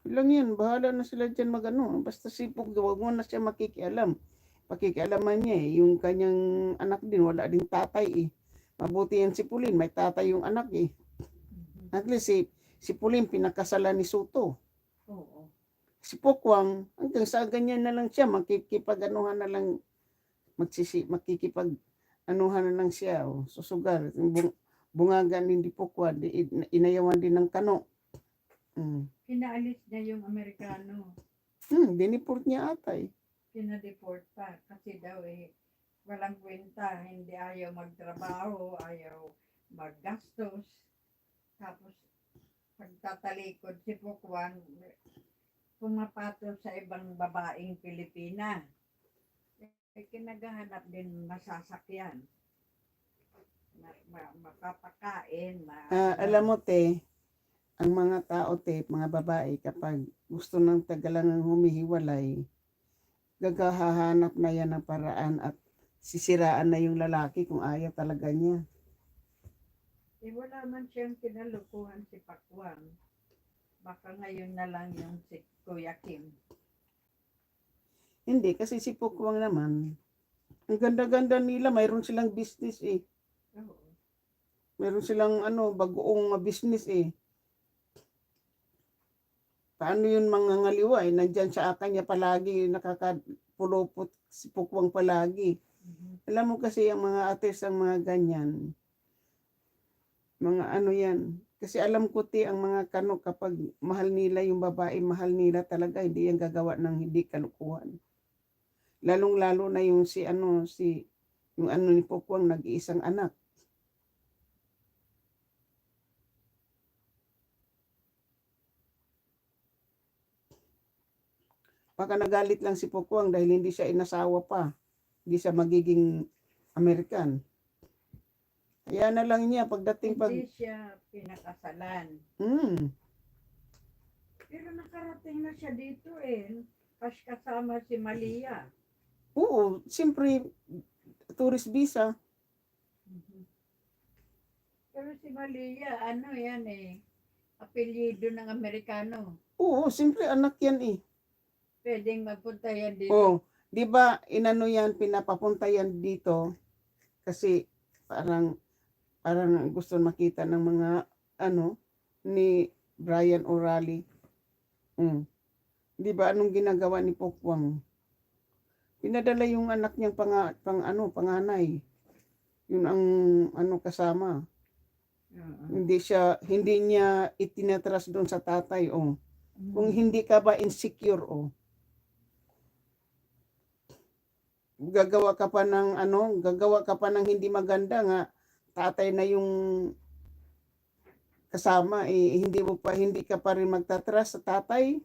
Lang yan, bahala na sila dyan mag-ano. Basta sipog, huwag mo na siya makikialam. Pakikialaman niya eh. Yung kanyang anak din, wala ding tatay eh. Mabuti yan si Pulin, may tatay yung anak eh. At least si Pulin pinakasalan ni Soto. Oo. Si Pokwang, hanggang sa ganyan na lang siya, makikipag-anuhan na lang, makikipag-anuhan na lang siya. Oh, susugal. Bungagan din di Pokwang, inayawan din ng Kano. Pinaalis niya yung Amerikano. Diniport niya ata eh. Pinadeport pa kasi daw walang kwenta, hindi ayaw magtrabaho, ayaw maggastos. Tapos pagtatalikod si Pukwan, pumapatol sa ibang babaeng Pilipina. Kinagahanap din masasakyan. Mapapakain. Alam mo te, ang mga tao te, mga babae, kapag gusto ng tagalangang humihiwalay, gagahahanap na yan ng paraan at sisiraan na yung lalaki kung ayaw talaga niya. Wala man siyang kinalukuhan si Pakwang. Baka ngayon na lang yung si Kuya Kim. Hindi, kasi si Pukwang naman, ang ganda-ganda nila, mayroon silang business eh. Oo. Mayroon silang bagoong business eh. Paano yun mga ngaliwa eh, nandyan sa kanya palagi, nakakapulupot si Pukwang palagi. Alam mo kasi ang mga artist, ang mga ganyan, mga yan. Kasi alam ko ang mga Kano kapag mahal nila yung babae, mahal nila talaga, hindi yan gagawa ng hindi kalukuhan. Lalong-lalo na yung yung ni Pukwang nag-iisang anak. Baka nagalit lang si Pukwang dahil hindi siya inasawa pa. Hindi siya magiging American. Kaya na lang niya pagdating Hindi siya pinakasalan. Pero nakarating na siya dito eh. Kasama si Malia. Oo, siyempre, tourist visa. Pero si Malia, yan apelyido ng Amerikano. Oo, siyempre anak yan eh. Pwedeng mapunta yan dito. Oo, di ba yan, pinapapunta yan dito kasi parang gusto makita ng mga ni Brian O'Reilly. Di ba anong ginagawa ni Pokwang? Pinadala yung anak niyang panganay. Yun ang kasama. Hindi niya itinatras doon sa tatay. Kung hindi ka ba insecure gagawa ka pa ng hindi maganda nga tatay na yung kasama hindi ka pa rin magtatras sa tatay.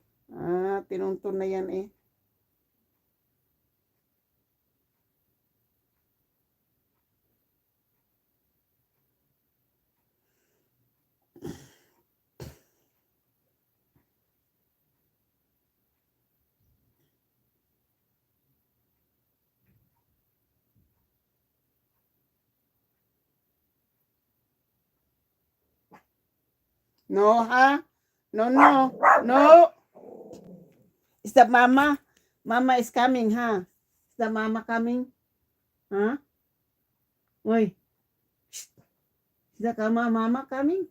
Tinuntun na yan eh. No, ha? No. Is the mama? Mama is coming, ha? Is the mama coming? Ha? Uy. Is the mama coming?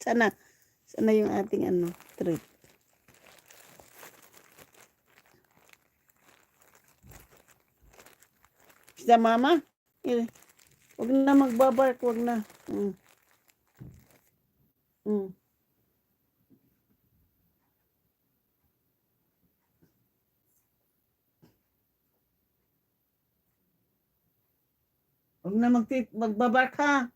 Sana yung ating treat. Is the mama? Huwag na magbabark, huwag na. Huwag na magbabark ha.